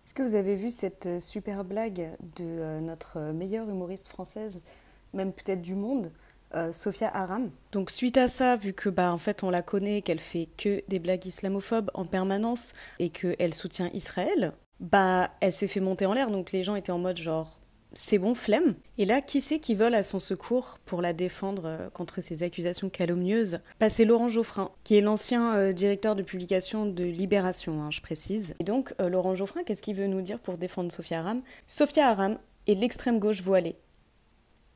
Est-ce que vous avez vu cette super blague de notre meilleure humoriste française, même peut-être du monde, Sophia Aram? Donc suite à ça, vu que en fait on la connaît, qu'elle fait que des blagues islamophobes en permanence et qu'elle soutient Israël, elle s'est fait monter en l'air. Donc les gens étaient en mode genre c'est bon, flemme. Et là, qui c'est qui vole à son secours pour la défendre contre ces accusations calomnieuses? C'est Laurent Geoffrin, qui est l'ancien directeur de publication de Libération, je précise. Et donc, Laurent Geoffrin, qu'est-ce qu'il veut nous dire pour défendre Sophia Aram? Sophia Aram est l'extrême gauche voilée.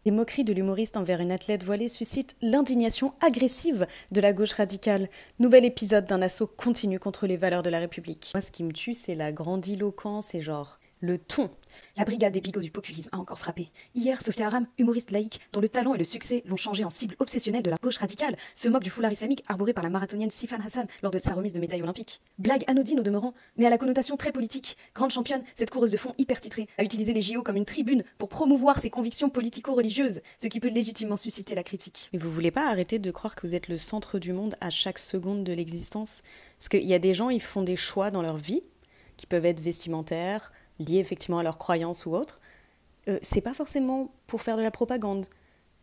Les moqueries de l'humoriste envers une athlète voilée suscitent l'indignation agressive de la gauche radicale. Nouvel épisode d'un assaut continu contre les valeurs de la République. Moi, ce qui me tue, c'est la grandiloquence et genre le ton. La brigade des pigots du populisme a encore frappé. Hier, Sophia Aram, humoriste laïque, dont le talent et le succès l'ont changée en cible obsessionnelle de la gauche radicale, se moque du foulard islamique arboré par la marathonienne Sifan Hassan lors de sa remise de médaille olympique. Blague anodine au demeurant, mais à la connotation très politique. Grande championne, cette coureuse de fond hyper titrée a utilisé les JO comme une tribune pour promouvoir ses convictions politico-religieuses, ce qui peut légitimement susciter la critique. Mais vous voulez pas arrêter de croire que vous êtes le centre du monde à chaque seconde de l'existence? Parce qu'il y a des gens, ils font des choix dans leur vie, qui peuvent être vestimentaires, liés effectivement à leurs croyances ou autres, c'est pas forcément pour faire de la propagande.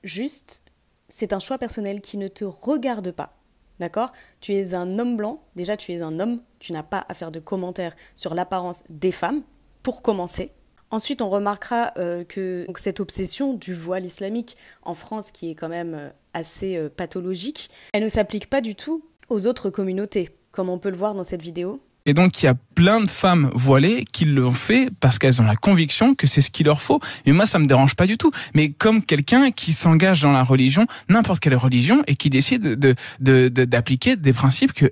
Juste, c'est un choix personnel qui ne te regarde pas. D'accord? Tu es un homme blanc, déjà tu es un homme, tu n'as pas à faire de commentaires sur l'apparence des femmes, pour commencer. Ensuite, on remarquera que cette obsession du voile islamique en France, qui est quand même assez pathologique, elle ne s'applique pas du tout aux autres communautés, comme on peut le voir dans cette vidéo. Et donc, il y a plein de femmes voilées qui l'ont fait parce qu'elles ont la conviction que c'est ce qu'il leur faut. Mais moi, ça me dérange pas du tout. Mais comme quelqu'un qui s'engage dans la religion, n'importe quelle religion, et qui décide d'appliquer des principes que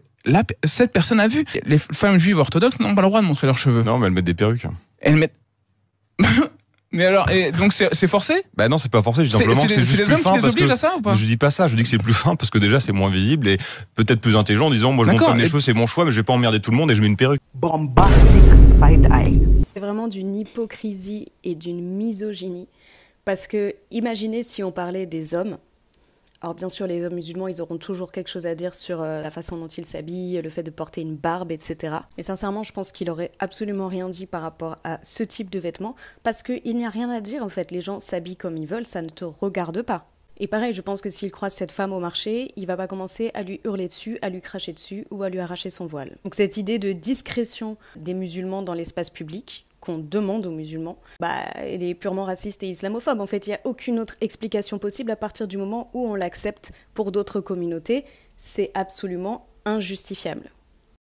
cette personne a vus. Les femmes juives orthodoxes n'ont pas le droit de montrer leurs cheveux. Non, mais elles mettent des perruques. Elles mettent... Mais alors, et donc c'est forcé? Bah non, c'est pas forcé, je dis simplement que c'est juste les plus hommes fin qui les parce obligent que... à ça ou pas? Je dis pas ça, je dis que c'est plus fin parce que déjà c'est moins visible et peut-être plus intelligent en disant moi je monte comme les cheveux, c'est mon choix mais je vais pas emmerder tout le monde et je mets une perruque. Bombastic side-eye. C'est vraiment d'une hypocrisie et d'une misogynie. Parce que imaginez si on parlait des hommes. Alors bien sûr, les hommes musulmans, ils auront toujours quelque chose à dire sur la façon dont ils s'habillent, le fait de porter une barbe, etc. Mais sincèrement, je pense qu'il aurait absolument rien dit par rapport à ce type de vêtements, parce qu'il n'y a rien à dire en fait. Les gens s'habillent comme ils veulent, ça ne te regarde pas. Et pareil, je pense que s'il croise cette femme au marché, il va pas commencer à lui hurler dessus, à lui cracher dessus ou à lui arracher son voile. Donc cette idée de discrétion des musulmans dans l'espace public, qu'on demande aux musulmans, elle est purement raciste et islamophobe. En fait, il n'y a aucune autre explication possible à partir du moment où on l'accepte pour d'autres communautés. C'est absolument injustifiable.